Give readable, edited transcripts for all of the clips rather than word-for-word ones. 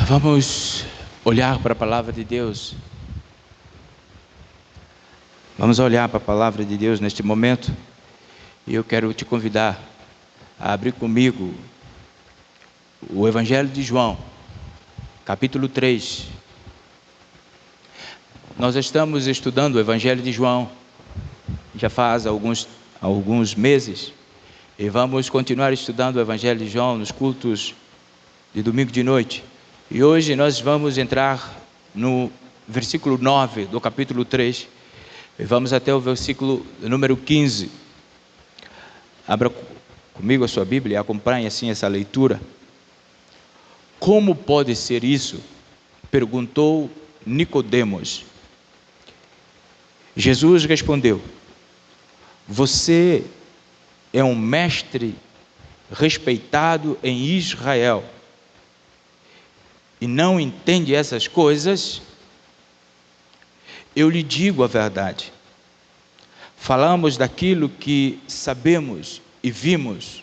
Vamos olhar para a palavra de Deus. Vamos olhar para a palavra de Deus neste momento. E eu quero te convidar a abrir comigo o Evangelho de João, capítulo 3. Nós estamos estudando o Evangelho de João já faz alguns meses. E vamos continuar estudando o Evangelho de João nos cultos de domingo de noite. E hoje nós vamos entrar no versículo 9 do capítulo 3. E vamos até o versículo número 15. Abra comigo a sua Bíblia e acompanhe assim essa leitura. Como pode ser isso? Perguntou Nicodemos. Jesus respondeu: você é um mestre respeitado em Israel e não entende essas coisas? Eu lhe digo a verdade. Falamos daquilo que sabemos e vimos,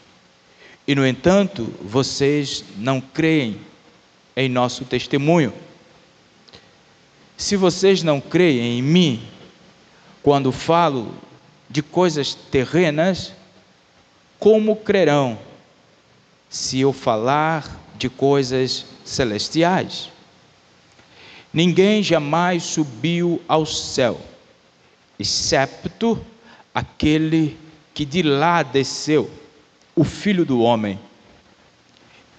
e no entanto vocês não creem em nosso testemunho. Se vocês não creem em mim quando falo de coisas terrenas, como crerão se eu falar de coisas celestiais? Ninguém jamais subiu ao céu, excepto aquele que de lá desceu, o Filho do Homem.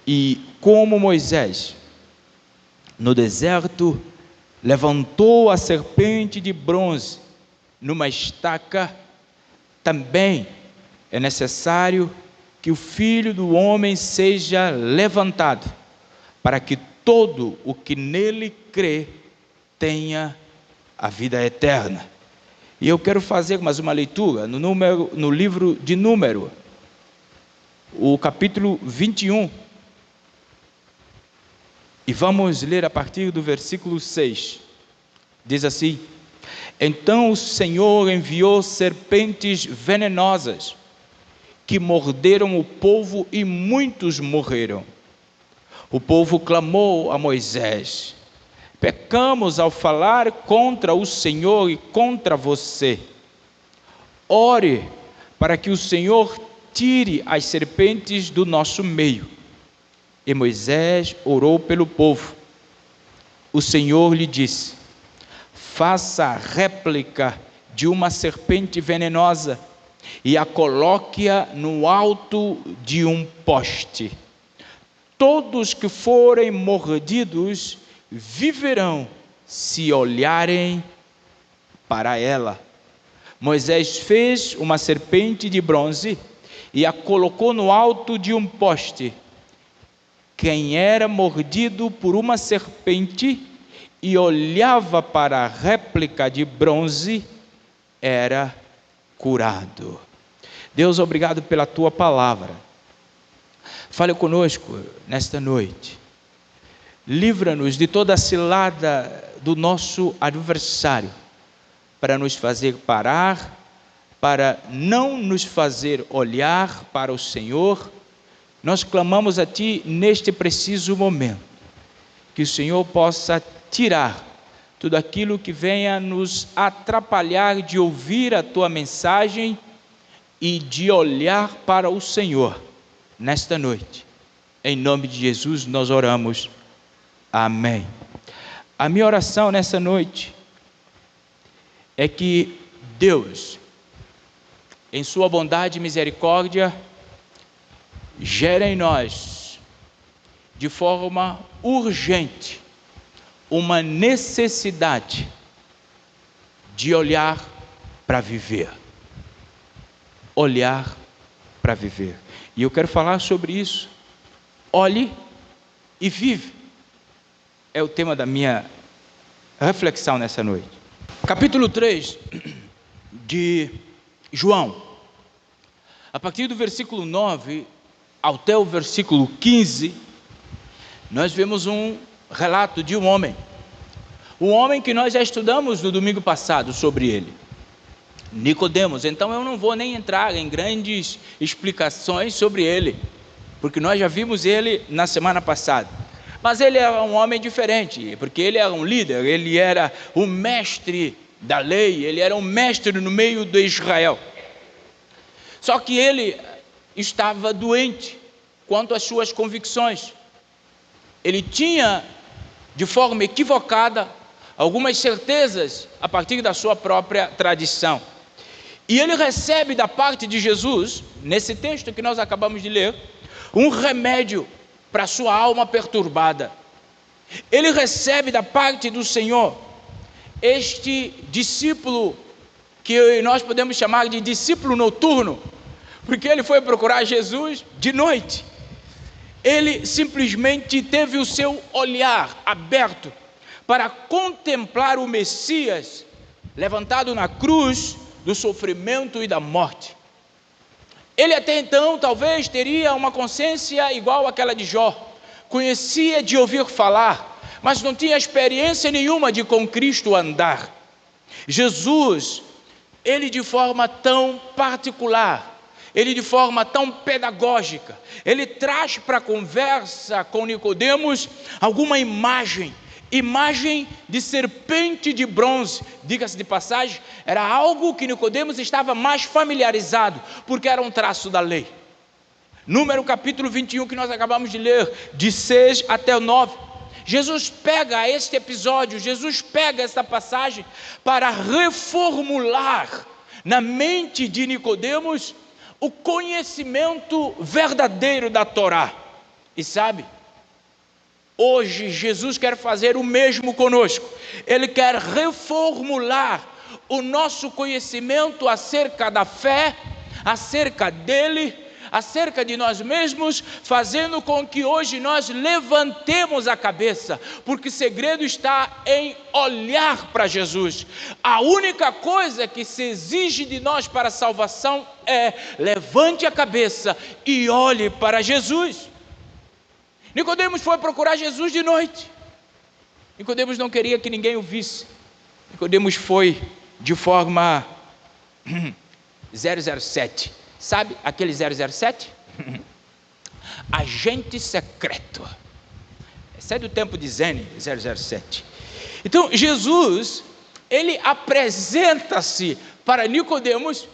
E como Moisés, no deserto, levantou a serpente de bronze numa estaca, também é necessário que o Filho do Homem seja levantado, para que todo o que nele crê tenha a vida eterna. E eu quero fazer mais uma leitura no livro de Número, o capítulo 21. E vamos ler a partir do versículo 6. Diz assim: então o Senhor enviou serpentes venenosas, que morderam o povo e muitos morreram. O povo clamou a Moisés: pecamos ao falar contra o Senhor e contra você. Ore para que o Senhor tire as serpentes do nosso meio. E Moisés orou pelo povo. O Senhor lhe disse: faça a réplica de uma serpente venenosa e a coloque-a no alto de um poste. Todos que forem mordidos viverão se olharem para ela. Moisés fez uma serpente de bronze e a colocou no alto de um poste. Quem era mordido por uma serpente e olhava para a réplica de bronze era curado. Deus, obrigado pela tua palavra. Fale conosco nesta noite. Livra-nos de toda a cilada do nosso adversário, para nos fazer parar, para não nos fazer olhar para o Senhor. Nós clamamos a Ti neste preciso momento, que o Senhor possa tirar tudo aquilo que venha nos atrapalhar de ouvir a Tua mensagem e de olhar para o Senhor nesta noite. Em nome de Jesus nós oramos. Amém. A minha oração nessa noite é que Deus, em sua bondade e misericórdia, gere em nós, de forma urgente, uma necessidade de olhar para viver. Olhar para viver. E eu quero falar sobre isso. Olhe e vive. É o tema da minha reflexão nessa noite. Capítulo 3 de João. A partir do versículo 9 até o versículo 15, nós vemos um relato de um homem. Um homem que nós já estudamos no domingo passado sobre ele. Nicodemos. Então eu não vou nem entrar em grandes explicações sobre ele, porque nós já vimos ele na semana passada. Mas ele era um homem diferente, porque ele era um líder, ele era um mestre da lei, ele era um mestre no meio de Israel. Só que ele estava doente quanto às suas convicções. Ele tinha, de forma equivocada, algumas certezas a partir da sua própria tradição. E ele recebe da parte de Jesus, nesse texto que nós acabamos de ler, um remédio para a sua alma perturbada. Ele recebe da parte do Senhor este discípulo, que nós podemos chamar de discípulo noturno, porque ele foi procurar Jesus de noite. Ele simplesmente teve o seu olhar aberto para contemplar o Messias levantado na cruz do sofrimento e da morte. Ele até então talvez teria uma consciência igual àquela de Jó, conhecia de ouvir falar, mas não tinha experiência nenhuma de com Cristo andar. Jesus, ele de forma tão particular, ele de forma tão pedagógica, ele traz para a conversa com Nicodemos alguma imagem de serpente de bronze. Diga-se de passagem, era algo que Nicodemos estava mais familiarizado, porque era um traço da lei. Número capítulo 21, que nós acabamos de ler, de 6 até o 9. Jesus pega este episódio, Jesus pega esta passagem para reformular na mente de Nicodemos o conhecimento verdadeiro da Torá. E sabe, hoje Jesus quer fazer o mesmo conosco. Ele quer reformular o nosso conhecimento acerca da fé, acerca dele, acerca de nós mesmos, fazendo com que hoje nós levantemos a cabeça, porque o segredo está em olhar para Jesus. A única coisa que se exige de nós para a salvação é: levante a cabeça e olhe para Jesus. Nicodemos foi procurar Jesus de noite. Nicodemos não queria que ninguém o visse. Nicodemos foi de forma 007. Sabe aquele 007? Agente secreto. Esse é do tempo de Zene, 007. Então Jesus, ele apresenta-se para Nicodemos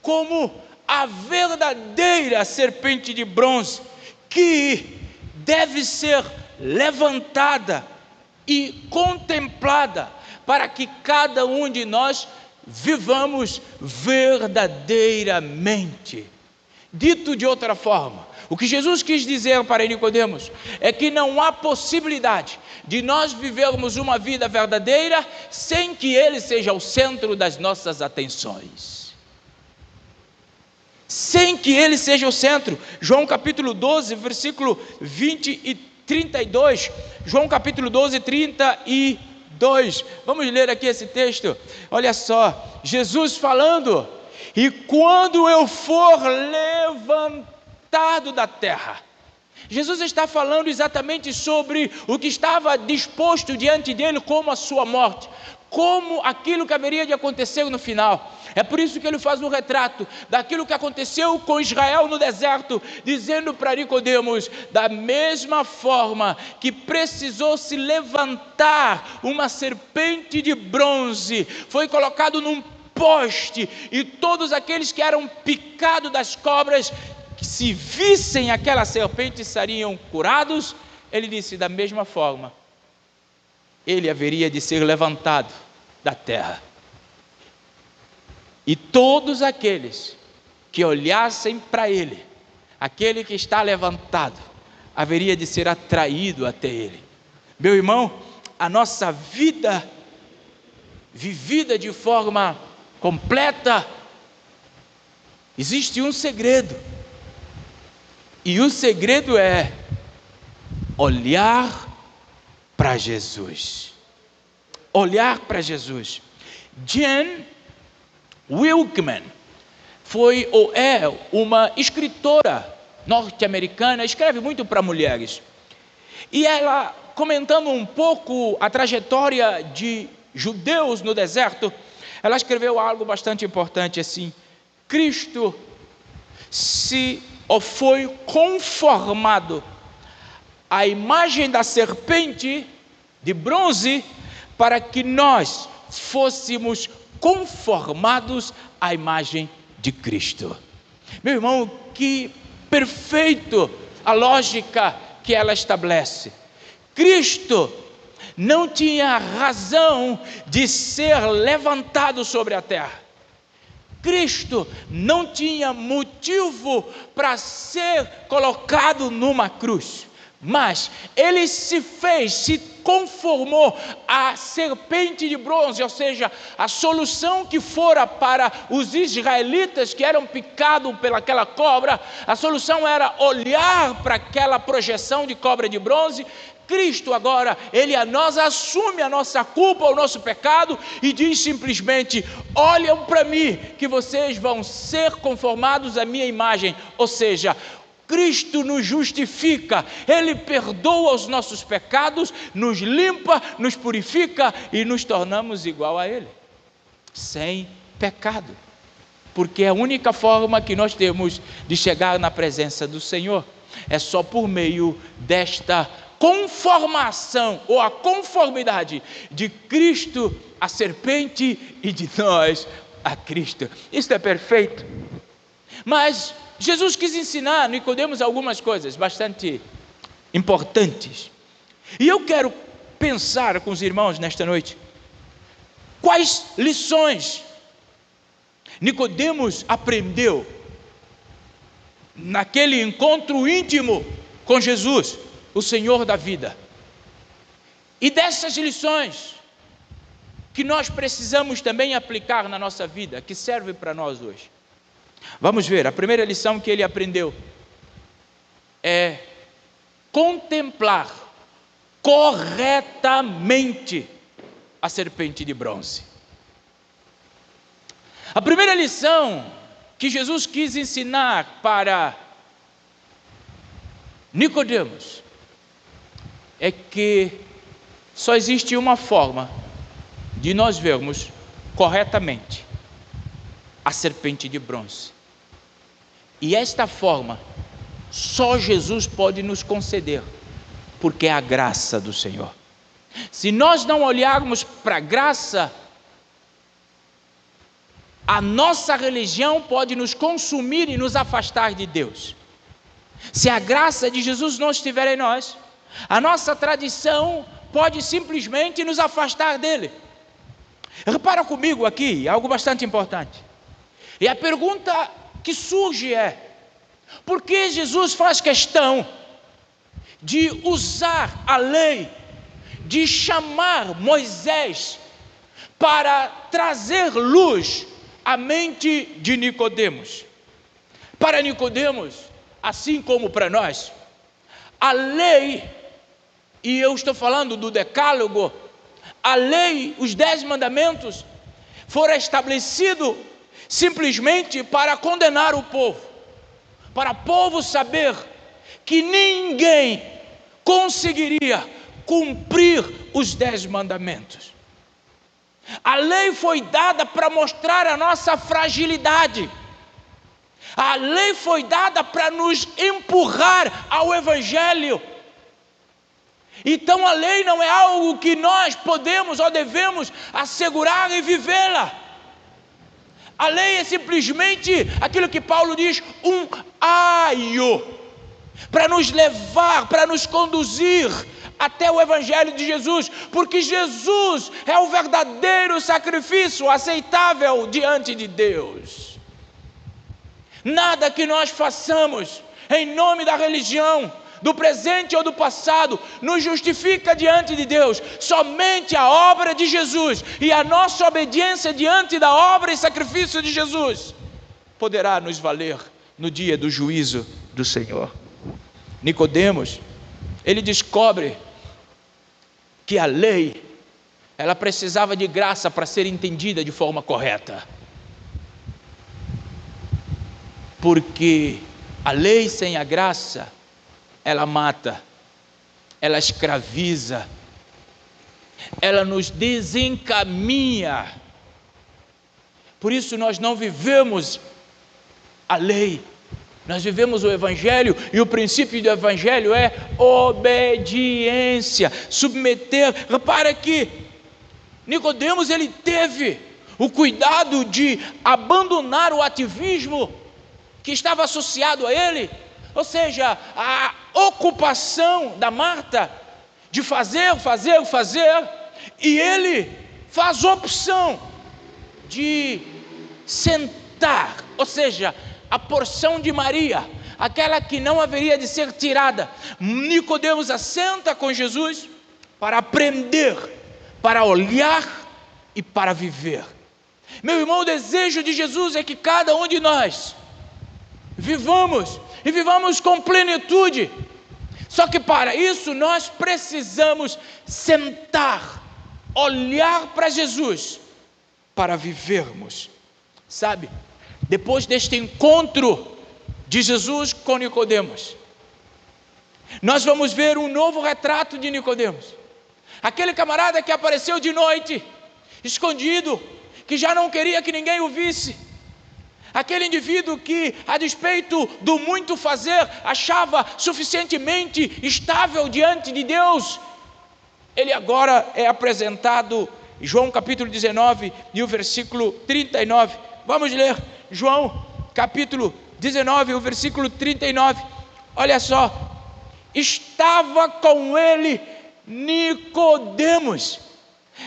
como a verdadeira serpente de bronze, que deve ser levantada e contemplada, para que cada um de nós vivamos verdadeiramente. Dito de outra forma, o que Jesus quis dizer para Nicodemos é que não há possibilidade de nós vivermos uma vida verdadeira sem que Ele seja o centro das nossas atenções. Sem que Ele seja o centro. João capítulo 12, versículo 20 e 32. João capítulo 12, 32. Vamos ler aqui esse texto. Olha só, Jesus falando: e quando eu for levantado da terra. Jesus está falando exatamente sobre o que estava disposto diante dele como a sua morte, como aquilo que haveria de acontecer no final. É por isso que ele faz um retrato daquilo que aconteceu com Israel no deserto, dizendo para Nicodemos: da mesma forma que precisou se levantar uma serpente de bronze, foi colocado num poste, e todos aqueles que eram picados das cobras, que se vissem aquela serpente, seriam curados. Ele disse: da mesma forma, ele haveria de ser levantado da terra, e todos aqueles que olhassem para ele, aquele que está levantado, haveria de ser atraído até ele. Meu irmão, a nossa vida vivida de forma completa, existe um segredo, e o segredo é olhar para Jesus. Olhar para Jesus. Jen Wilkman foi ou é uma escritora norte-americana, escreve muito para mulheres, e ela, comentando um pouco a trajetória de judeus no deserto, ela escreveu algo bastante importante assim: Cristo se foi conformado a imagem da serpente de bronze para que nós fôssemos conformados à imagem de Cristo. Meu irmão, que perfeito a lógica que ela estabelece. Cristo não tinha razão de ser levantado sobre a terra. Cristo não tinha motivo para ser colocado numa cruz, mas ele se conformou à serpente de bronze, ou seja, a solução que fora para os israelitas que eram picados pelaquela cobra, a solução era olhar para aquela projeção de cobra de bronze. Cristo agora, ele a nós assume a nossa culpa, o nosso pecado e diz simplesmente: olham para mim que vocês vão ser conformados à minha imagem. Ou seja, Cristo nos justifica, ele perdoa os nossos pecados, nos limpa, nos purifica e nos tornamos igual a ele, sem pecado, porque a única forma que nós temos de chegar na presença do Senhor é só por meio desta conformação ou a conformidade de Cristo à serpente e de nós a Cristo. Isso é perfeito. Mas Jesus quis ensinar a Nicodemos algumas coisas bastante importantes. E eu quero pensar com os irmãos nesta noite, quais lições Nicodemos aprendeu naquele encontro íntimo com Jesus, o Senhor da vida. E dessas lições que nós precisamos também aplicar na nossa vida, que serve para nós hoje. Vamos ver, a primeira lição que ele aprendeu é contemplar corretamente a serpente de bronze. A primeira lição que Jesus quis ensinar para Nicodemos é que só existe uma forma de nós vermos corretamente a serpente de bronze. E esta forma só Jesus pode nos conceder, porque é a graça do Senhor. Se nós não olharmos para a graça, a nossa religião pode nos consumir e nos afastar de Deus. Se a graça de Jesus não estiver em nós, a nossa tradição pode simplesmente nos afastar dele. Repara comigo aqui, algo bastante importante. E a pergunta que surge é: por que Jesus faz questão de usar a lei, de chamar Moisés para trazer luz à mente de Nicodemos? Para Nicodemos, assim como para nós, a lei, e eu estou falando do Decálogo, a lei, os 10 mandamentos, foram estabelecidos simplesmente para condenar o povo, para o povo saber que ninguém conseguiria cumprir os 10 mandamentos. A lei foi dada para mostrar a nossa fragilidade. A lei foi dada para nos empurrar ao Evangelho. Então a lei não é algo que nós podemos ou devemos assegurar e vivê-la. A lei é simplesmente aquilo que Paulo diz, um aio, para nos levar, para nos conduzir até o Evangelho de Jesus, porque Jesus é o verdadeiro sacrifício aceitável diante de Deus. Nada que nós façamos em nome da religião, do presente ou do passado, nos justifica diante de Deus. Somente a obra de Jesus e a nossa obediência diante da obra e sacrifício de Jesus poderá nos valer no dia do juízo do Senhor. Nicodemos, ele descobre que a lei, ela precisava de graça para ser entendida de forma correta. Porque a lei sem a graça, ela mata, ela escraviza, ela nos desencaminha. Por isso nós não vivemos a lei, Nós vivemos o Evangelho e o princípio do Evangelho é obediência, submeter. Repara que Nicodemos, ele teve o cuidado de abandonar o ativismo que estava associado a ele, ou seja, a ocupação da Marta de fazer, e ele faz opção de sentar, ou seja, a porção de Maria, aquela que não haveria de ser tirada. Nicodemos assenta com Jesus para aprender, para olhar e para viver. Meu irmão, o desejo de Jesus é que cada um de nós vivamos, e vivamos com plenitude. Só que para isso nós precisamos sentar, olhar para Jesus, para vivermos. Sabe, depois deste encontro de Jesus com Nicodemos, nós vamos ver um novo retrato de Nicodemos. Aquele camarada que apareceu de noite, escondido, que já não queria que ninguém o visse. Aquele indivíduo que, a despeito do muito fazer, achava suficientemente estável diante de Deus. Ele agora é apresentado, João capítulo 19 e o versículo 39. Vamos ler João capítulo 19, o versículo 39. Olha só: estava com ele Nicodemos.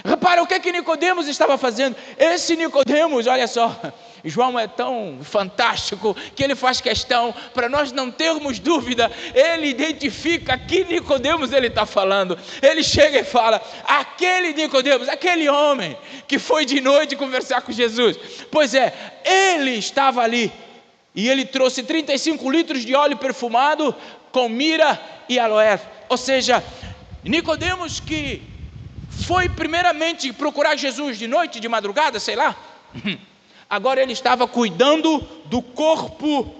Repara o que Nicodemos estava fazendo. Esse Nicodemos, olha só, João é tão fantástico que ele faz questão, para nós não termos dúvida, ele identifica que Nicodemos ele está falando. Ele chega e fala: aquele Nicodemos, aquele homem que foi de noite conversar com Jesus. Pois é, ele estava ali, e ele trouxe 35 litros de óleo perfumado com mira e aloé. Ou seja, Nicodemos, que foi primeiramente procurar Jesus de noite, de madrugada, sei lá, agora ele estava cuidando do corpo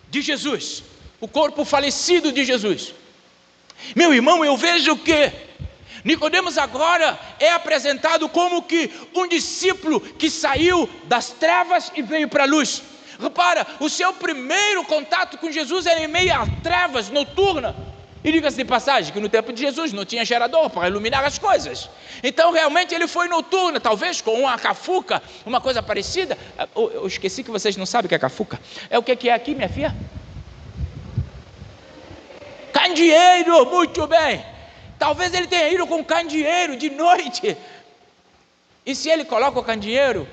de Jesus, o corpo falecido de Jesus. Meu irmão, eu vejo que Nicodemos agora é apresentado como que um discípulo que saiu das trevas e veio para a luz. Repara, o seu primeiro contato com Jesus era em meio a trevas noturna. E diga-se de passagem que no tempo de Jesus não tinha gerador para iluminar as coisas. Então realmente ele foi noturno, talvez com uma cafuca, uma coisa parecida. Eu esqueci que vocês não sabem o que é cafuca. É o que é aqui, minha filha? Candeeiro, muito bem. Talvez ele tenha ido com candeeiro de noite. E se ele coloca o candeeiro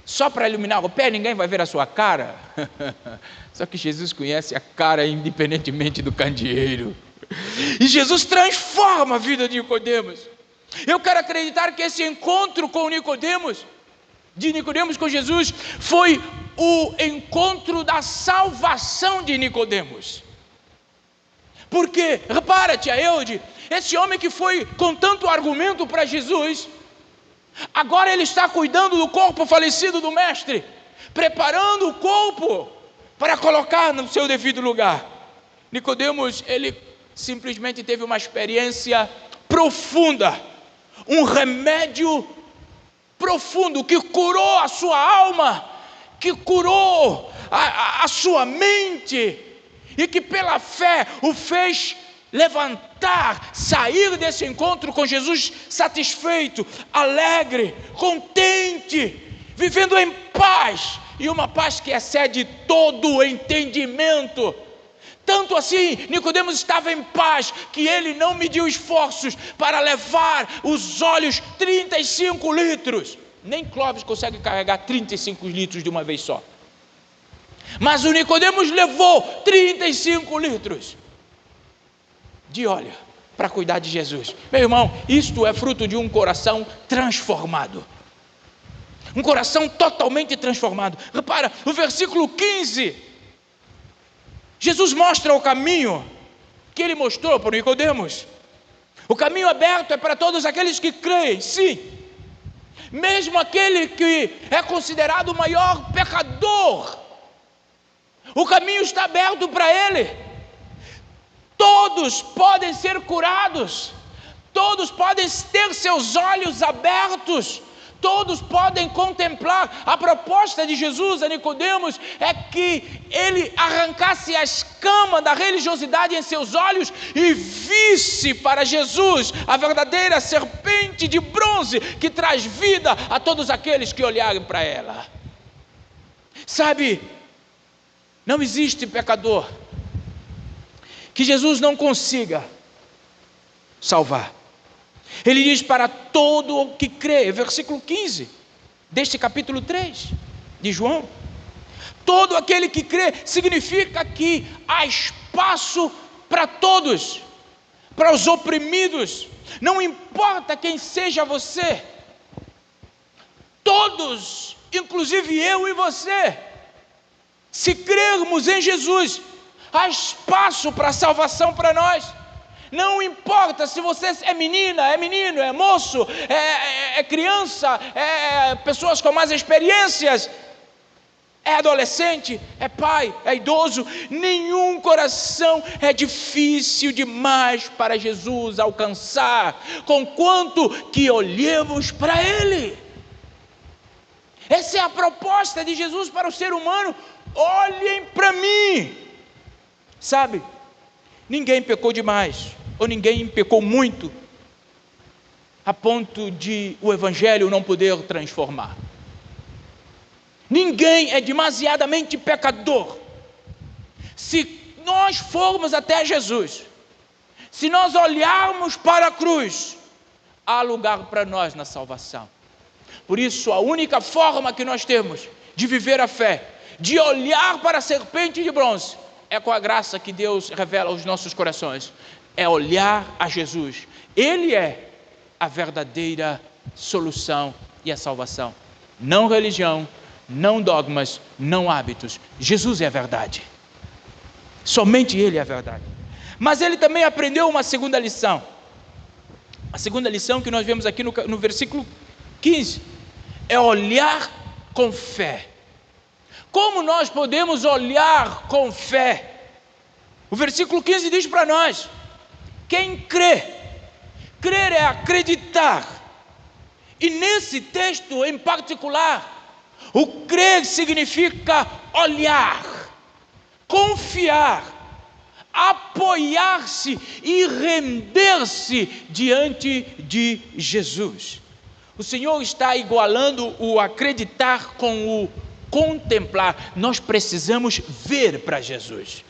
só para iluminar o pé, ninguém vai ver a sua cara. Só que Jesus conhece a cara independentemente do candeeiro. E Jesus transforma a vida de Nicodemos. Eu quero acreditar que esse encontro com Nicodemos, de Nicodemos com Jesus, foi o encontro da salvação de Nicodemos. Porque, repara, tia Eude, esse homem que foi com tanto argumento para Jesus, agora ele está cuidando do corpo falecido do mestre, preparando o corpo para colocar no seu devido lugar. Nicodemos, ele simplesmente teve uma experiência profunda, um remédio profundo que curou a sua alma, que curou a sua mente, e que pela fé o fez levantar, sair desse encontro com Jesus satisfeito, alegre, contente, vivendo em paz, e uma paz que excede todo o entendimento. Tanto assim, Nicodemos estava em paz, que ele não mediu esforços para levar os óleos 35 litros. Nem Clóvis consegue carregar 35 litros de uma vez só. Mas o Nicodemos levou 35 litros de óleo para cuidar de Jesus. Meu irmão, isto é fruto de um coração transformado. Um coração totalmente transformado. Repara, o versículo 15... Jesus mostra o caminho que ele mostrou para Nicodemos. O caminho aberto é para todos aqueles que creem, sim. Mesmo aquele que é considerado o maior pecador, o caminho está aberto para ele. Todos podem ser curados, todos podem ter seus olhos abertos, todos podem contemplar. A proposta de Jesus a Nicodemos é que ele arrancasse a escama da religiosidade em seus olhos e visse para Jesus a verdadeira serpente de bronze que traz vida a todos aqueles que olharem para ela. Sabe, não existe pecador que Jesus não consiga salvar. Ele diz: para todo o que crê, versículo 15 deste capítulo 3 de João. Todo aquele que crê significa que há espaço para todos, para os oprimidos, não importa quem seja você, todos, inclusive eu e você, se crermos em Jesus, há espaço para salvação para nós. Não importa se você é menina, é menino, é moço, é criança, é pessoas com mais experiências, é adolescente, é pai, é idoso, nenhum coração é difícil demais para Jesus alcançar, conquanto que olhemos para Ele. Essa é a proposta de Jesus para o ser humano: olhem para mim. Sabe, ninguém pecou demais, ou ninguém pecou muito, a ponto de o Evangelho não poder transformar. Ninguém é demasiadamente pecador. Se nós formos até Jesus, se nós olharmos para a cruz, há lugar para nós na salvação. Por isso, a única forma que nós temos de viver a fé, de olhar para a serpente de bronze, é com a graça que Deus revela aos nossos corações, é olhar a Jesus. Ele é a verdadeira solução e a salvação. Não religião, não dogmas, não hábitos. Jesus é a verdade. Somente Ele é a verdade. Mas ele também aprendeu uma segunda lição. A segunda lição que nós vemos aqui no versículo 15 é olhar com fé. Como nós podemos olhar com fé? O versículo 15 diz para nós: quem crê, crer é acreditar. E nesse texto em particular, o crer significa olhar, confiar, apoiar-se e render-se diante de Jesus. O Senhor está igualando o acreditar com o contemplar. Nós precisamos ver para Jesus.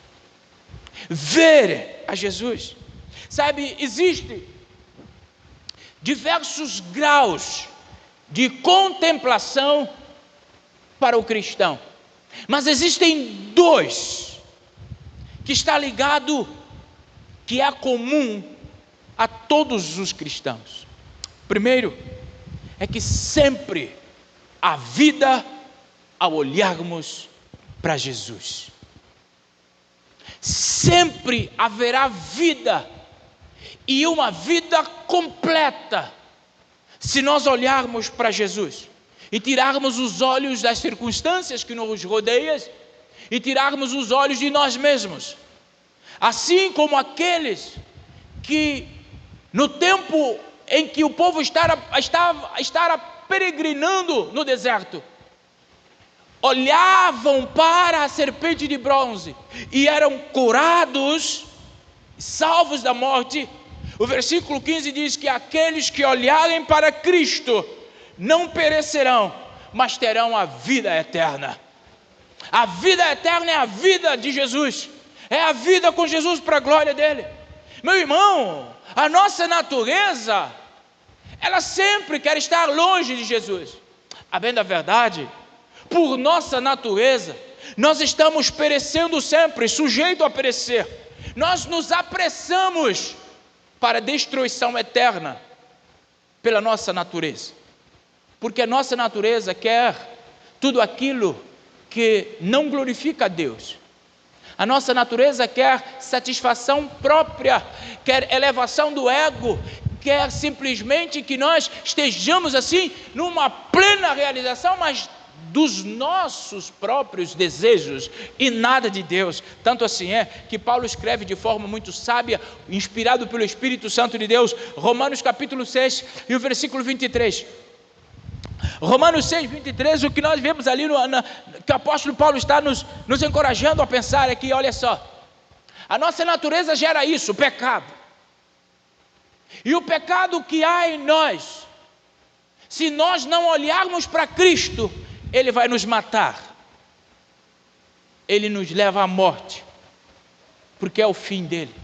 Ver a Jesus. Sabe, existem diversos graus de contemplação para o cristão, mas existem dois que está ligado, que é comum a todos os cristãos. Primeiro, é que sempre há vida ao olharmos para Jesus. Sempre haverá vida, e uma vida completa, se nós olharmos para Jesus e tirarmos os olhos das circunstâncias que nos rodeiam e tirarmos os olhos de nós mesmos. Assim como aqueles que no tempo em que o povo estava peregrinando no deserto, olhavam para a serpente de bronze e eram curados, salvos da morte. O versículo 15 diz que aqueles que olharem para Cristo não perecerão, mas terão a vida eterna. A vida eterna é a vida de Jesus, é a vida com Jesus para a glória dele. Meu irmão, a nossa natureza, ela sempre quer estar longe de Jesus. A bem da verdade, por nossa natureza, nós estamos perecendo sempre, sujeito a perecer. Nós nos apressamos para a destruição eterna pela nossa natureza, porque a nossa natureza quer tudo aquilo que não glorifica a Deus. A nossa natureza quer satisfação própria, quer elevação do ego, quer simplesmente que nós estejamos assim numa plena realização, mas dos nossos próprios desejos e nada de Deus. Tanto assim é que Paulo escreve de forma muito sábia, inspirado pelo Espírito Santo de Deus, Romanos capítulo 6 e o versículo 23. Romanos 6, 23, o que nós vemos ali, que o apóstolo Paulo está nos encorajando a pensar aqui, olha só. A nossa natureza gera isso, o pecado. E o pecado que há em nós, se nós não olharmos para Cristo, ele vai nos matar. Ele nos leva à morte, porque é o fim dele.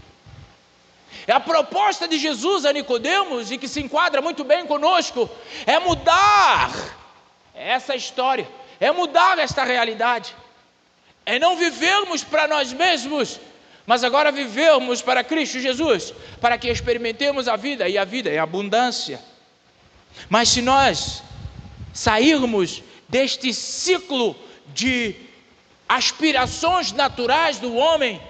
A proposta de Jesus a Nicodemos, e que se enquadra muito bem conosco, é mudar essa história, é mudar esta realidade, é não vivermos para nós mesmos, mas agora vivermos para Cristo Jesus, para que experimentemos a vida, e a vida é abundância. Mas se nós sairmos deste ciclo de aspirações naturais do homem,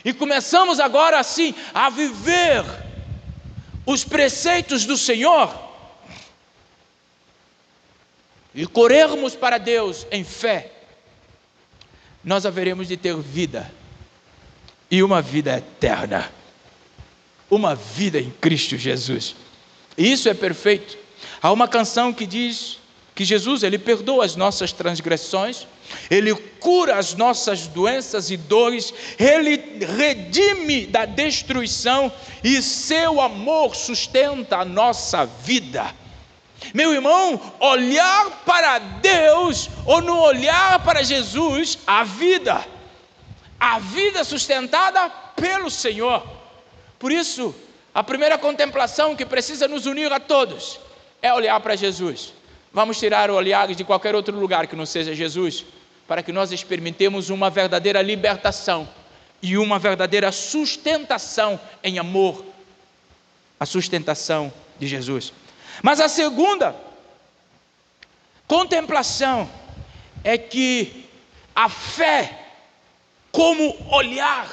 e começamos agora assim a viver os preceitos do Senhor, e corrermos para Deus em fé, nós haveremos de ter vida, e uma vida eterna, uma vida em Cristo Jesus. E isso é perfeito. Há uma canção que diz que Jesus, ele perdoa as nossas transgressões, ele cura as nossas doenças e dores, ele redime da destruição, e seu amor sustenta a nossa vida. Meu irmão, olhar para Deus ou não olhar para Jesus, a vida sustentada pelo Senhor. Por isso, a primeira contemplação que precisa nos unir a todos é olhar para Jesus. Vamos tirar o olhar de qualquer outro lugar que não seja Jesus, para que nós experimentemos uma verdadeira libertação e uma verdadeira sustentação em amor, a sustentação de Jesus. Mas a segunda contemplação é que a fé como olhar,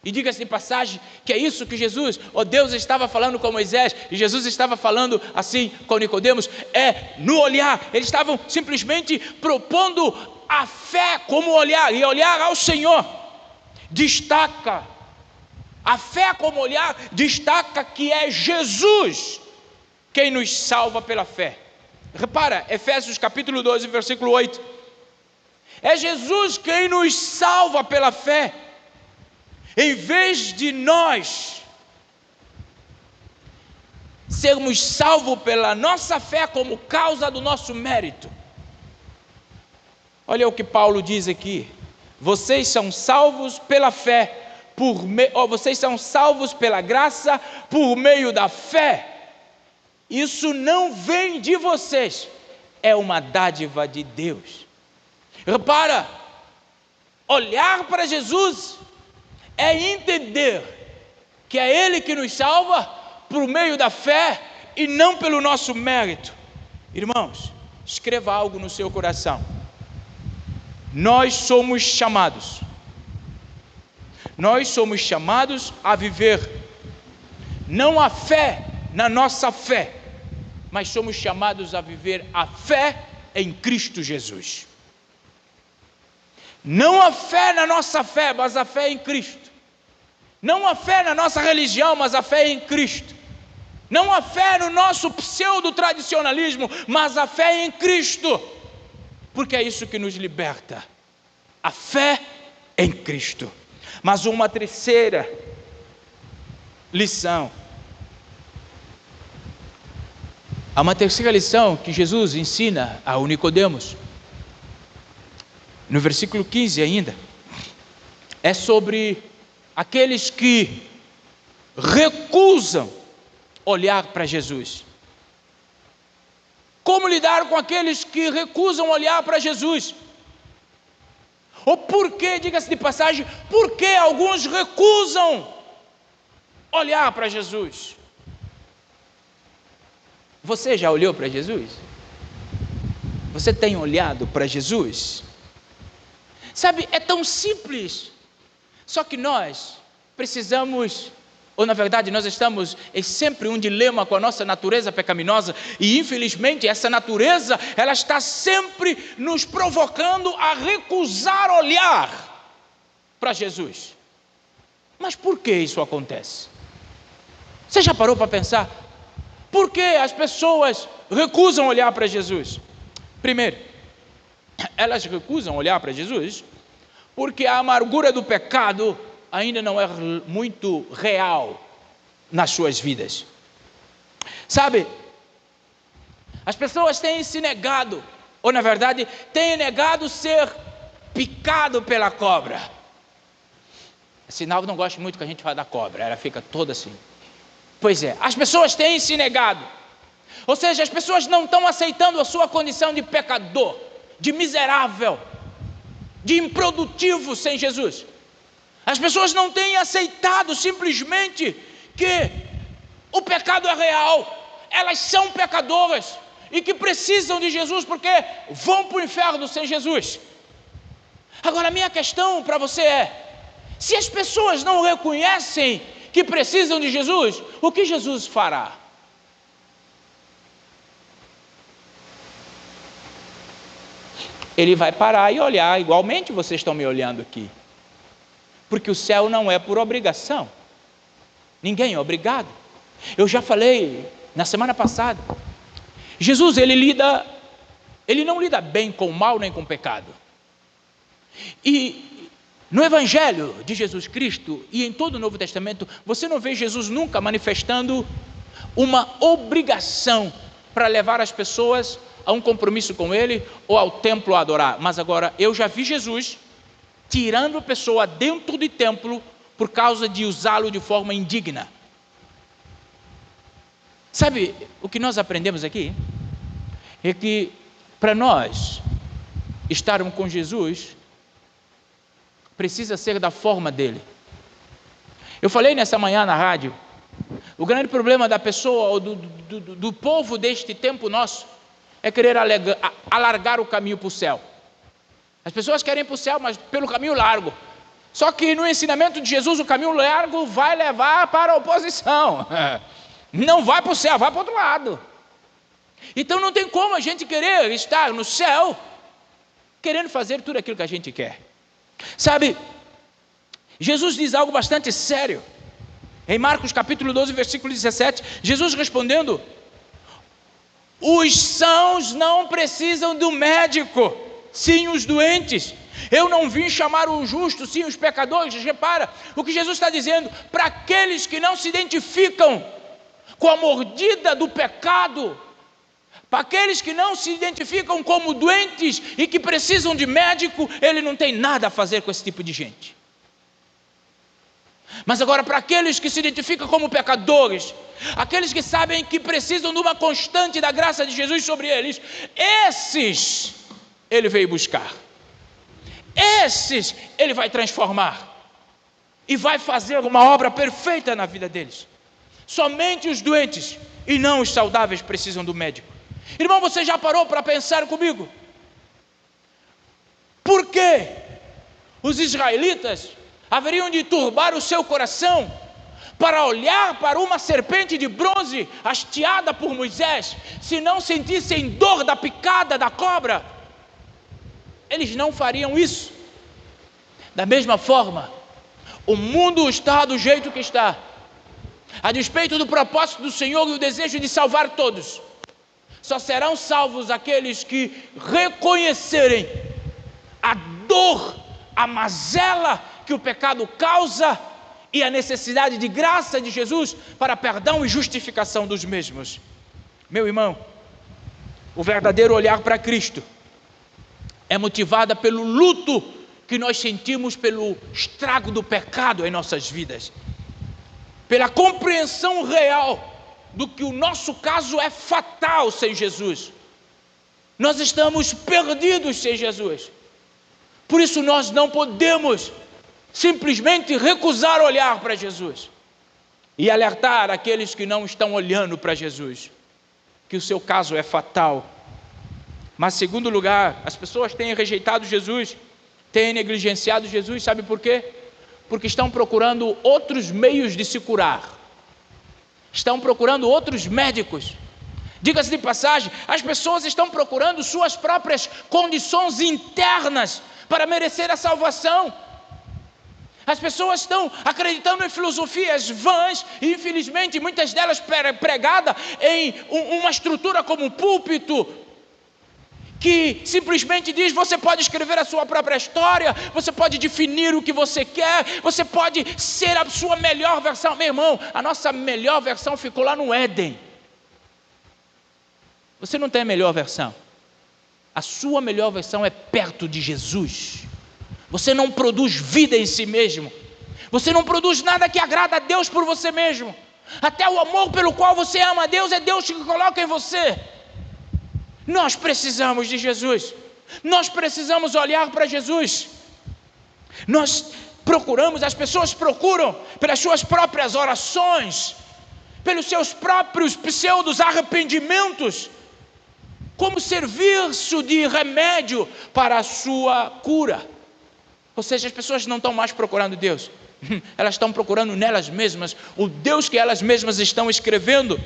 e diga-se de passagem que é isso que Jesus, Deus estava falando com Moisés, e Jesus estava falando assim com Nicodemos, é no olhar. Eles estavam simplesmente propondo a fé como olhar, e olhar ao Senhor destaca, a fé como olhar destaca que é Jesus quem nos salva pela fé. Repara, Efésios capítulo 12, versículo 8, é Jesus quem nos salva pela fé, em vez de nós sermos salvos pela nossa fé como causa do nosso mérito. Olha o que Paulo diz aqui: vocês são salvos pela fé, vocês são salvos pela graça por meio da fé. Isso não vem de vocês, é uma dádiva de Deus. Repara, olhar para Jesus é entender que é Ele que nos salva por meio da fé e não pelo nosso mérito. Irmãos, escreva algo no seu coração. Nós somos chamados a viver não a fé na nossa fé, mas somos chamados a viver a fé em Cristo Jesus. Não a fé na nossa fé, mas a fé em Cristo. Não a fé na nossa religião, mas a fé em Cristo. Não a fé no nosso pseudo-tradicionalismo, mas a fé em Cristo. Porque é isso que nos liberta. A fé em Cristo. Mas uma terceira lição. Há uma terceira lição que Jesus ensina ao Nicodemos. No versículo 15 ainda. É sobre aqueles que recusam olhar para Jesus. Como lidar com aqueles que recusam olhar para Jesus? Ou por que, diga-se de passagem, por que alguns recusam olhar para Jesus? Você já olhou para Jesus? Você tem olhado para Jesus? Sabe, é tão simples. Só que nós precisamos, ou na verdade nós estamos em sempre um dilema com a nossa natureza pecaminosa, e infelizmente essa natureza, ela está sempre nos provocando a recusar olhar para Jesus. Mas por que isso acontece? Você já parou para pensar? Por que as pessoas recusam olhar para Jesus? Primeiro, elas recusam olhar para Jesus porque a amargura do pecado ainda não é muito real nas suas vidas. Sabe, as pessoas têm se negado, ou na verdade, têm negado ser picado pela cobra. Sinal, não gosto muito que a gente fala da cobra, ela fica toda assim. Pois é, as pessoas têm se negado. Ou seja, as pessoas não estão aceitando a sua condição de pecador, de miserável, de improdutivo sem Jesus. As pessoas não têm aceitado simplesmente que o pecado é real, elas são pecadoras e que precisam de Jesus porque vão para o inferno sem Jesus. Agora, a minha questão para você é: se as pessoas não reconhecem que precisam de Jesus, o que Jesus fará? Ele vai parar e olhar, igualmente vocês estão me olhando aqui. Porque o céu não é por obrigação. Ninguém é obrigado. Eu já falei na semana passada. Jesus, ele não lida bem com o mal nem com o pecado. E no Evangelho de Jesus Cristo e em todo o Novo Testamento, você não vê Jesus nunca manifestando uma obrigação para levar as pessoas a um compromisso com Ele ou ao templo a adorar. Mas agora, eu já vi Jesus tirando a pessoa dentro do templo por causa de usá-lo de forma indigna. Sabe o que nós aprendemos aqui? É que para nós estarmos com Jesus, precisa ser da forma dele. Eu falei nessa manhã na rádio, o grande problema da pessoa, ou do povo deste tempo nosso, é querer alargar o caminho para o céu. As pessoas querem ir para o céu, mas pelo caminho largo. Só que no ensinamento de Jesus, o caminho largo vai levar para a oposição. Não vai para o céu, vai para o outro lado. Então não tem como a gente querer estar no céu, querendo fazer tudo aquilo que a gente quer. Sabe, Jesus diz algo bastante sério. Em Marcos capítulo 12, versículo 17, Jesus respondendo: os sãos não precisam do médico, sim os doentes. Eu não vim chamar os justos, sim os pecadores. Repara o que Jesus está dizendo: para aqueles que não se identificam com a mordida do pecado, para aqueles que não se identificam como doentes e que precisam de médico, ele não tem nada a fazer com esse tipo de gente. Mas agora, para aqueles que se identificam como pecadores, aqueles que sabem que precisam de uma constante da graça de Jesus sobre eles, esses ele veio buscar, esses ele vai transformar e vai fazer uma obra perfeita na vida deles. Somente os doentes e não os saudáveis precisam do médico. Irmão, você já parou para pensar comigo? Por que os israelitas haveriam de turbar o seu coração para olhar para uma serpente de bronze hasteada por Moisés, se não sentissem dor da picada da cobra? Eles não fariam isso. Da mesma forma, o mundo está do jeito que está, a despeito do propósito do Senhor e o desejo de salvar todos. Só serão salvos aqueles que reconhecerem a dor, a mazela que o pecado causa e a necessidade de graça de Jesus para perdão e justificação dos mesmos. Meu irmão, o verdadeiro olhar para Cristo é motivado pelo luto que nós sentimos pelo estrago do pecado em nossas vidas, pela compreensão real do que o nosso caso é fatal sem Jesus. Nós estamos perdidos sem Jesus. Por isso nós não podemos simplesmente recusar olhar para Jesus e alertar aqueles que não estão olhando para Jesus que o seu caso é fatal. Mas, em segundo lugar, as pessoas têm rejeitado Jesus, têm negligenciado Jesus. Sabe por quê? Porque estão procurando outros meios de se curar, estão procurando outros médicos. Diga-se de passagem, as pessoas estão procurando suas próprias condições internas para merecer a salvação. As pessoas estão acreditando em filosofias vãs e, infelizmente, muitas delas pregadas em uma estrutura como um púlpito, que simplesmente diz: você pode escrever a sua própria história, você pode definir o que você quer, você pode ser a sua melhor versão. Meu irmão, a nossa melhor versão ficou lá no Éden. Você não tem a melhor versão. A sua melhor versão é perto de Jesus. Você não produz vida em si mesmo. Você não produz nada que agrada a Deus por você mesmo. Até o amor pelo qual você ama a Deus é Deus que coloca em você. Nós precisamos de Jesus. Nós precisamos olhar para Jesus. Nós procuramos, as pessoas procuram pelas suas próprias orações, pelos seus próprios pseudos arrependimentos, como serviço de remédio para a sua cura. Ou seja, as pessoas não estão mais procurando Deus, elas estão procurando nelas mesmas o Deus que elas mesmas estão escrevendo.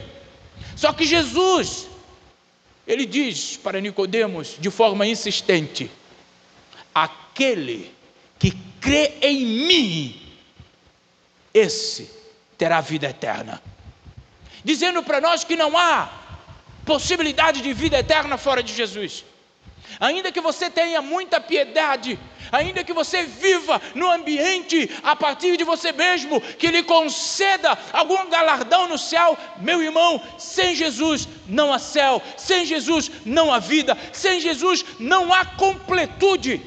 Só que Jesus, ele diz para Nicodemos de forma insistente: aquele que crê em mim, esse terá vida eterna. Dizendo para nós que não há possibilidade de vida eterna fora de Jesus. Ainda que você tenha muita piedade, ainda que você viva no ambiente a partir de você mesmo, que lhe conceda algum galardão no céu, meu irmão, sem Jesus não há céu, sem Jesus não há vida, sem Jesus não há completude.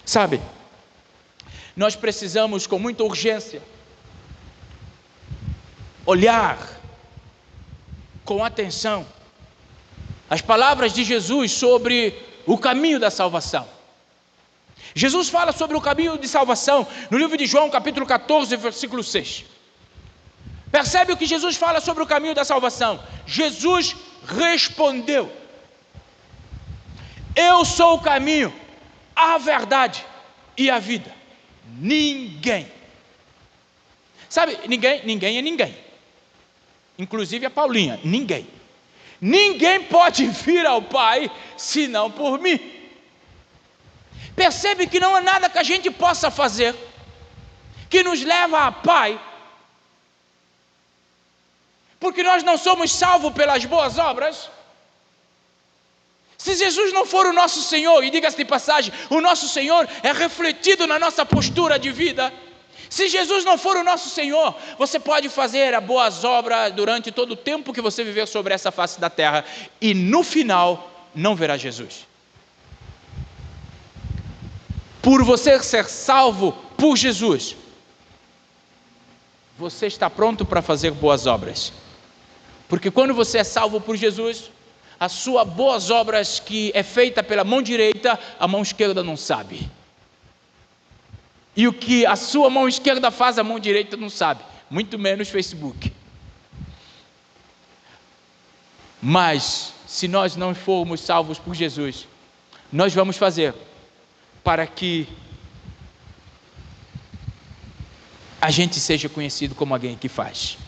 Sabe, nós precisamos com muita urgência olhar com atenção as palavras de Jesus sobre o caminho da salvação. Jesus fala sobre o caminho de salvação no livro de João, capítulo 14, versículo 6. Percebe o que Jesus fala sobre o caminho da salvação? Jesus respondeu: eu sou o caminho, a verdade e a vida. Ninguém, sabe, ninguém é ninguém, inclusive a Paulinha, ninguém pode vir ao Pai senão por mim. Percebe que não há nada que a gente possa fazer que nos leva a Pai, porque nós não somos salvos pelas boas obras. Se Jesus não for o nosso Senhor, e diga-se de passagem, o nosso Senhor é refletido na nossa postura de vida. Se Jesus não for o nosso Senhor, você pode fazer as boas obras durante todo o tempo que você viver sobre essa face da terra, e no final não verá Jesus. Por você ser salvo por Jesus, você está pronto para fazer boas obras. Porque quando você é salvo por Jesus, as suas boas obras que é feita pela mão direita, a mão esquerda não sabe. E o que a sua mão esquerda faz, a mão direita não sabe, muito menos Facebook. Mas, se nós não formos salvos por Jesus, nós vamos fazer para que a gente seja conhecido como alguém que faz.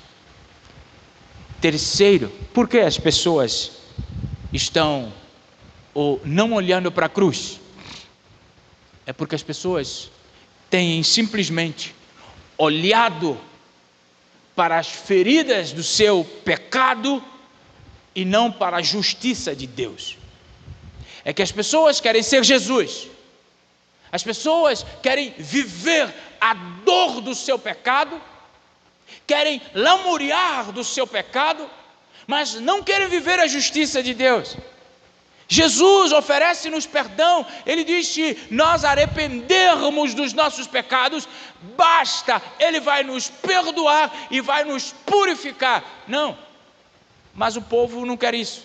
Terceiro, por que as pessoas estão não olhando para a cruz? É porque as pessoas têm simplesmente olhado para as feridas do seu pecado e não para a justiça de Deus. É que as pessoas querem ser Jesus, as pessoas querem viver a dor do seu pecado, querem lamuriar do seu pecado, mas não querem viver a justiça de Deus. Jesus oferece-nos perdão. Ele diz que nós arrependermos dos nossos pecados, basta, Ele vai nos perdoar e vai nos purificar. Não, mas o povo não quer isso.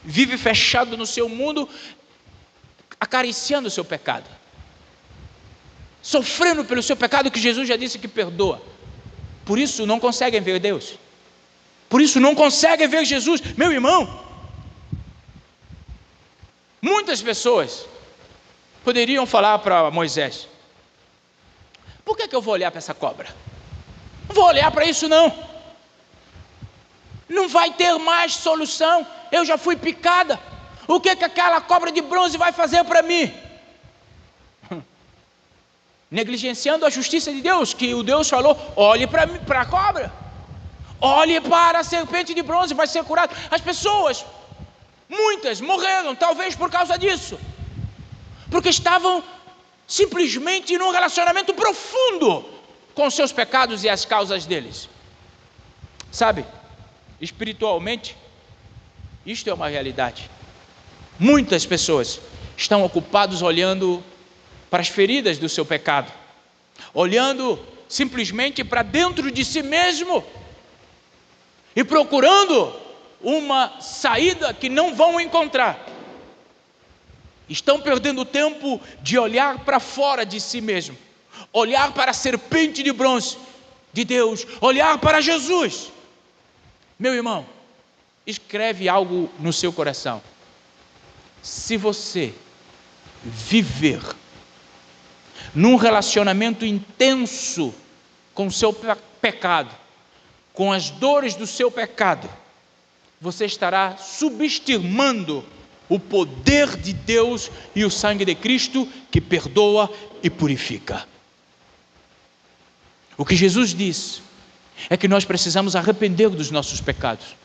Vive fechado no seu mundo, acariciando o seu pecado, sofrendo pelo seu pecado, que Jesus já disse que perdoa. Por isso não conseguem ver Deus, por isso não conseguem ver Jesus. Meu irmão, muitas pessoas poderiam falar para Moisés: por que eu vou olhar para essa cobra? Não vou olhar para isso não. Não vai ter mais solução. Eu já fui picada. O que aquela cobra de bronze vai fazer para mim? negligenciando a justiça de Deus, que o Deus falou: olhe para a cobra, olhe para a serpente de bronze, vai ser curado. As pessoas, muitas, morreram, talvez por causa disso, porque estavam simplesmente num relacionamento profundo com seus pecados e as causas deles. Sabe, espiritualmente, isto é uma realidade. Muitas pessoas estão ocupadas olhando para as feridas do seu pecado, olhando simplesmente para dentro de si mesmo e procurando uma saída que não vão encontrar. Estão perdendo tempo de olhar para fora de si mesmo, olhar para a serpente de bronze de Deus, olhar para Jesus. Meu irmão, escreve algo no seu coração. Se você viver num relacionamento intenso com o seu pecado, com as dores do seu pecado, você estará subestimando o poder de Deus e o sangue de Cristo que perdoa e purifica. O que Jesus diz é que nós precisamos arrepender dos nossos pecados,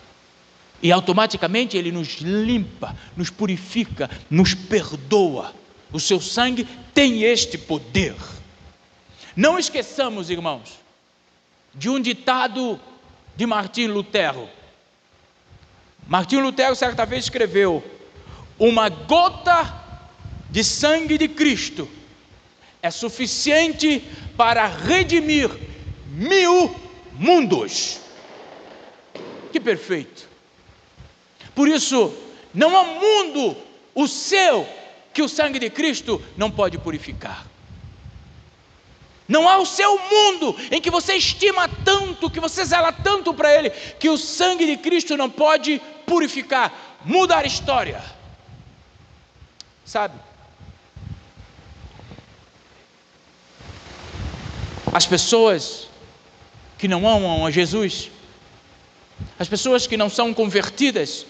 e automaticamente Ele nos limpa, nos purifica, nos perdoa. O seu sangue tem este poder. Não esqueçamos, irmãos, de um ditado de Martim Lutero. Martim Lutero certa vez escreveu: uma gota de sangue de Cristo é suficiente para redimir 1000 mundos. Que perfeito! Por isso, não há mundo, o seu, que o sangue de Cristo não pode purificar. Não há o seu mundo em que você estima tanto, que você zela tanto para ele, que o sangue de Cristo não pode purificar, mudar a história. Sabe? As pessoas que não amam a Jesus, as pessoas que não são convertidas,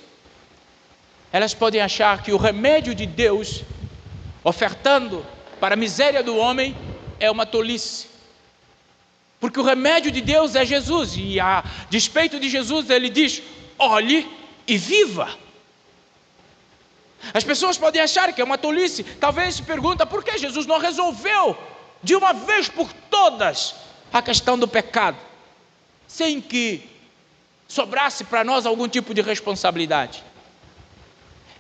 elas podem achar que o remédio de Deus, ofertando para a miséria do homem, é uma tolice. Porque o remédio de Deus é Jesus, e a despeito de Jesus, Ele diz: olhe e viva. As pessoas podem achar que é uma tolice. Talvez se pergunta: por que Jesus não resolveu de uma vez por todas a questão do pecado, sem que sobrasse para nós algum tipo de responsabilidade?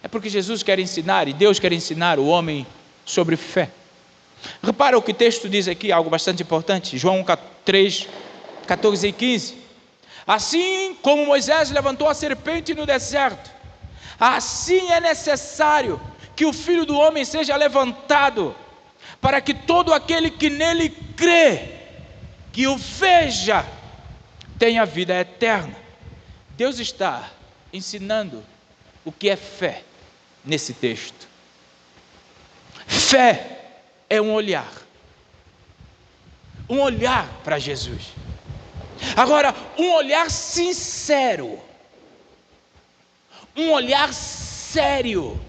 É porque Jesus quer ensinar, e Deus quer ensinar o homem sobre fé. Repara o que o texto diz aqui, algo bastante importante. João 3, 14 e 15. Assim como Moisés levantou a serpente no deserto, assim é necessário que o Filho do Homem seja levantado, para que todo aquele que nele crê, que o veja, tenha vida eterna. Deus está ensinando o que é fé nesse texto. Fé é um olhar para Jesus. Agora, um olhar sincero, um olhar sério,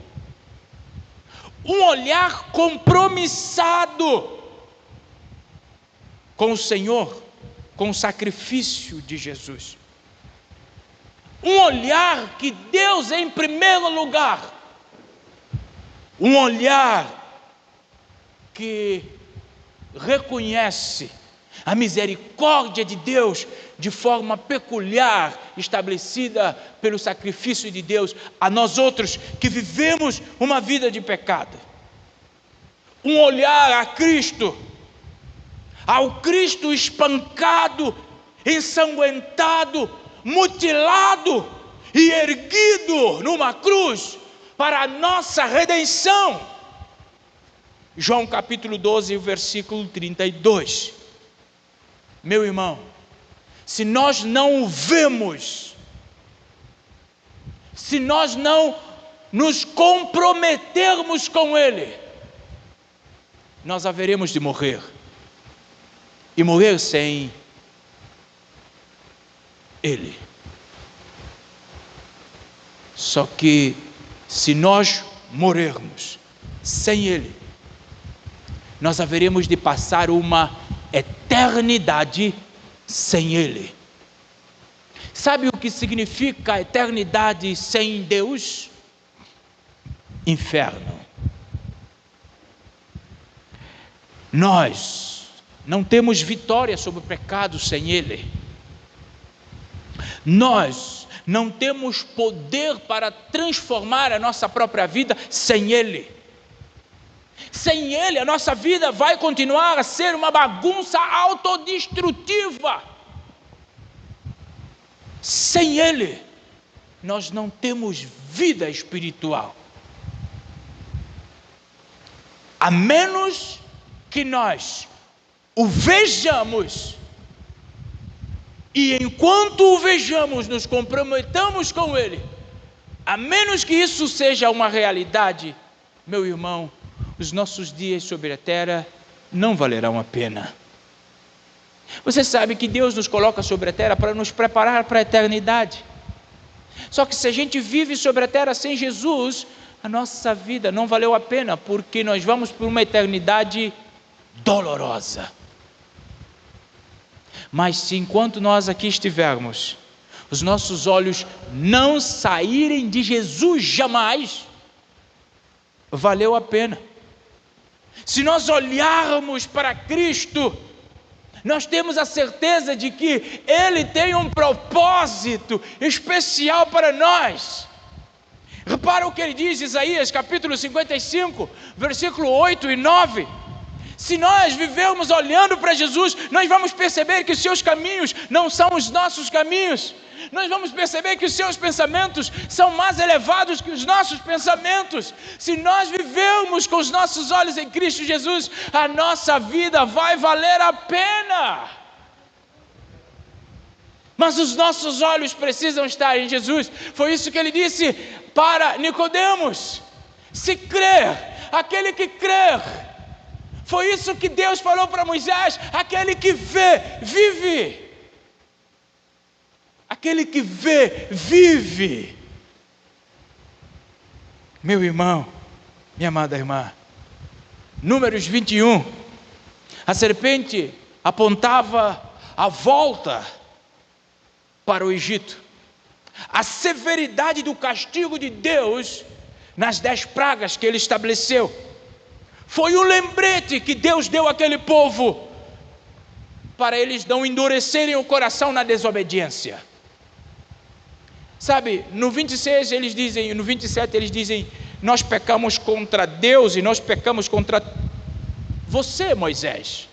um olhar compromissado com o Senhor, com o sacrifício de Jesus. Um olhar que Deus é em primeiro lugar. Um olhar que reconhece a misericórdia de Deus de forma peculiar, estabelecida pelo sacrifício de Deus a nós outros que vivemos uma vida de pecado. Um olhar a Cristo, ao Cristo espancado, ensanguentado, mutilado e erguido numa cruz para a nossa redenção. João capítulo 12, versículo 32. Meu irmão, se nós não o vemos, se nós não nos comprometermos com Ele, nós haveremos de morrer. E morrer sem Ele. Só que se nós morrermos sem Ele, nós haveremos de passar uma eternidade sem Ele. Sabe o que significa a eternidade sem Deus? Inferno. Nós não temos vitória sobre o pecado sem Ele. Nós não temos poder para transformar a nossa própria vida sem Ele. Sem Ele, a nossa vida vai continuar a ser uma bagunça autodestrutiva. Sem Ele, nós não temos vida espiritual. A menos que nós o vejamos, e enquanto o vejamos, nos comprometamos com Ele, a menos que isso seja uma realidade, meu irmão, os nossos dias sobre a terra não valerão a pena. Você sabe que Deus nos coloca sobre a terra para nos preparar para a eternidade. Só que se a gente vive sobre a terra sem Jesus, a nossa vida não valeu a pena, porque nós vamos por uma eternidade dolorosa. Mas se enquanto nós aqui estivermos, os nossos olhos não saírem de Jesus jamais, valeu a pena. Se nós olharmos para Cristo, nós temos a certeza de que Ele tem um propósito especial para nós. Repara o que ele diz, Isaías capítulo 55, versículo 8 e 9. Se nós vivermos olhando para Jesus, nós vamos perceber que os seus caminhos não são os nossos caminhos. Nós vamos perceber que os seus pensamentos são mais elevados que os nossos pensamentos. Se nós vivermos com os nossos olhos em Cristo Jesus, a nossa vida vai valer a pena. Mas os nossos olhos precisam estar em Jesus. Foi isso que ele disse para Nicodemos: se crer, aquele que crer. Foi isso que Deus falou para Moisés: aquele que vê, vive. Aquele que vê, vive. Meu irmão, minha amada irmã, Números 21, a serpente apontava a volta para o Egito. A severidade do castigo de Deus nas 10 pragas que Ele estabeleceu foi um lembrete que Deus deu àquele povo, para eles não endurecerem o coração na desobediência. Sabe, no 26 eles dizem, no 27 eles dizem: nós pecamos contra Deus e nós pecamos contra você, Moisés.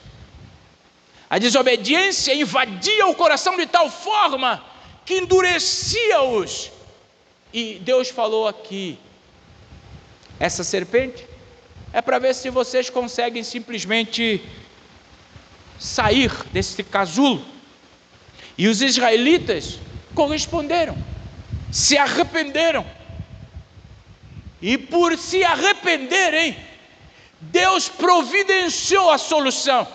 A desobediência invadia o coração de tal forma que endurecia-os. E Deus falou aqui: essa serpente é para ver se vocês conseguem simplesmente sair desse casulo. E os israelitas corresponderam, se arrependeram. E por se arrependerem, Deus providenciou a solução.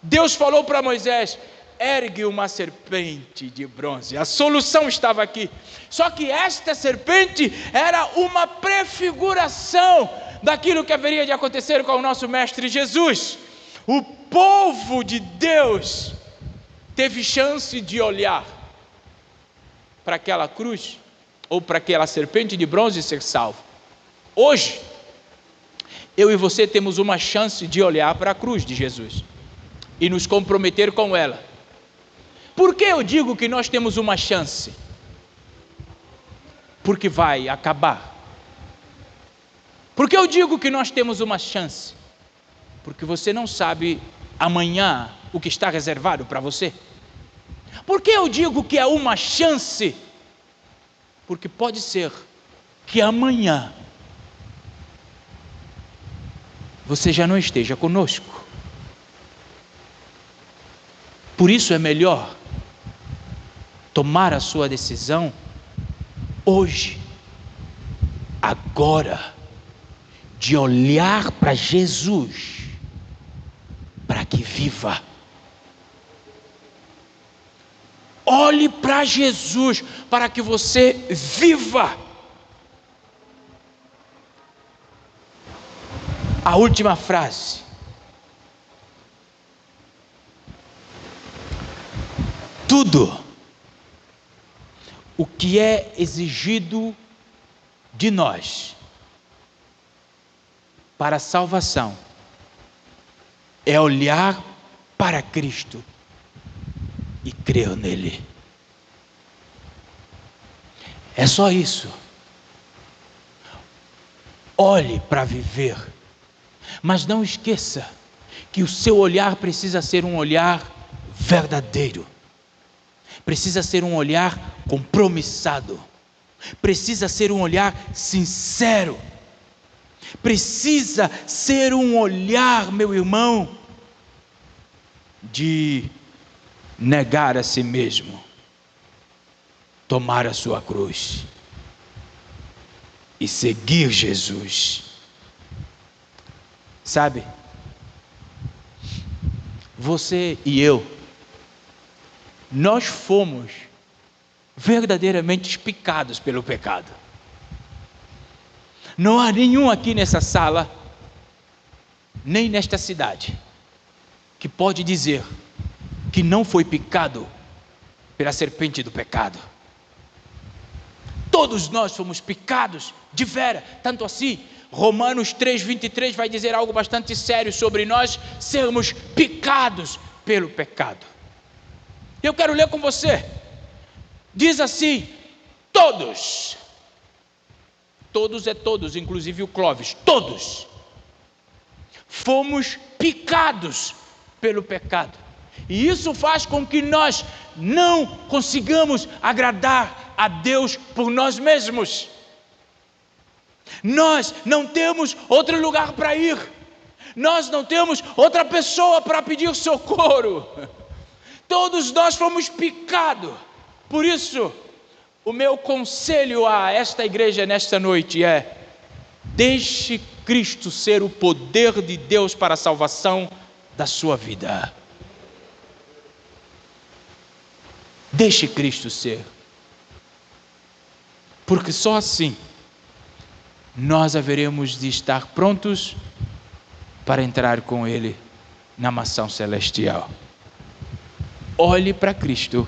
Deus falou para Moisés: ergue uma serpente de bronze. A solução estava aqui. Só que esta serpente era uma prefiguração daquilo que haveria de acontecer com o nosso Mestre Jesus. O povo de Deus teve chance de olhar para aquela cruz, ou para aquela serpente de bronze, e ser salvo. Hoje, eu e você temos uma chance de olhar para a cruz de Jesus e nos comprometer com ela. Por que eu digo que nós temos uma chance? Porque vai acabar. Por que eu digo que nós temos uma chance? Porque você não sabe amanhã o que está reservado para você. Por que eu digo que é uma chance? Porque pode ser que amanhã você já não esteja conosco. Por isso é melhor tomar a sua decisão hoje, agora, de olhar para Jesus, para que viva. Olhe para Jesus, para que você viva. A última frase tudo o que é exigido de nós para a salvação é olhar para Cristo e crer nele. É só isso. Olhe para viver, mas não esqueça que o seu olhar precisa ser um olhar verdadeiro, precisa ser um olhar compromissado, precisa ser um olhar sincero, precisa ser um olhar, meu irmão, de negar a si mesmo, tomar a sua cruz e seguir Jesus. Sabe, você e eu, nós fomos verdadeiramente picados pelo pecado. Não há nenhum aqui nessa sala, nem nesta cidade, que pode dizer que não foi picado pela serpente do pecado. Todos nós fomos picados de vera, tanto assim, Romanos 3:23 vai dizer algo bastante sério sobre nós sermos picados pelo pecado. Eu quero ler com você. Diz assim: todos é todos, inclusive o Clóvis, todos fomos picados pelo pecado. E isso faz com que nós não consigamos agradar a Deus por nós mesmos. Nós não temos outro lugar para ir. Nós não temos outra pessoa para pedir socorro. Todos nós fomos picados. Por isso, o meu conselho a esta igreja nesta noite é: deixe Cristo ser o poder de Deus para a salvação da sua vida. Deixe Cristo ser. Porque só assim nós haveremos de estar prontos para entrar com Ele na mansão celestial. Olhe para Cristo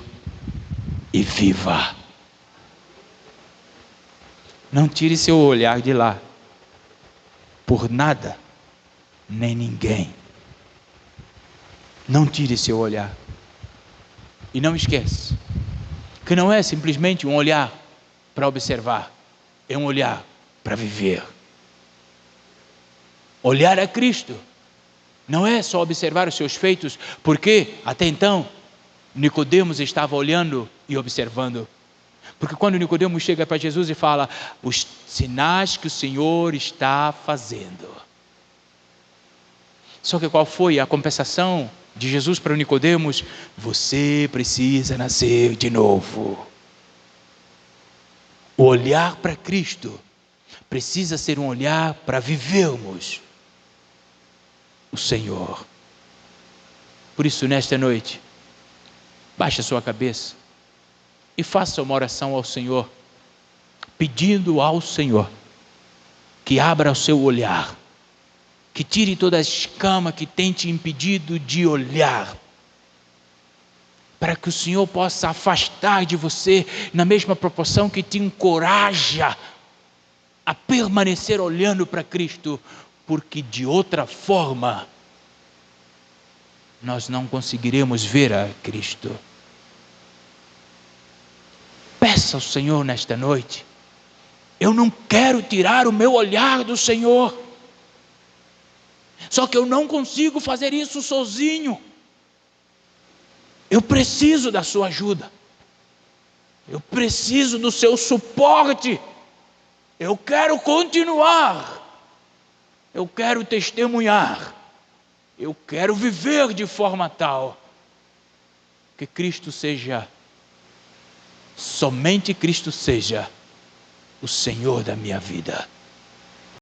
e viva. Não tire seu olhar de lá por nada nem ninguém. Não tire seu olhar. E não esqueça que não é simplesmente um olhar para observar, é um olhar para viver. Olhar a Cristo não é só observar os seus feitos, porque até então Nicodemos estava olhando e observando. Porque quando Nicodemos chega para Jesus e fala: os sinais que o Senhor está fazendo. Só que qual foi a compensação de Jesus para Nicodemos? Você precisa nascer de novo. O olhar para Cristo precisa ser um olhar para vivermos o Senhor. Por isso, nesta noite, baixe a sua cabeça e faça uma oração ao Senhor, pedindo ao Senhor que abra o seu olhar, que tire toda a escama que tem te impedido de olhar, para que o Senhor possa afastar de você na mesma proporção que te encoraja a permanecer olhando para Cristo, porque de outra forma nós não conseguiremos ver a Cristo. Peça ao Senhor nesta noite: eu não quero tirar o meu olhar do Senhor, só que eu não consigo fazer isso sozinho. Eu preciso da sua ajuda, eu preciso do seu suporte. Eu quero continuar, eu quero testemunhar, eu quero viver de forma tal que Cristo seja, somente Cristo seja o Senhor da minha vida.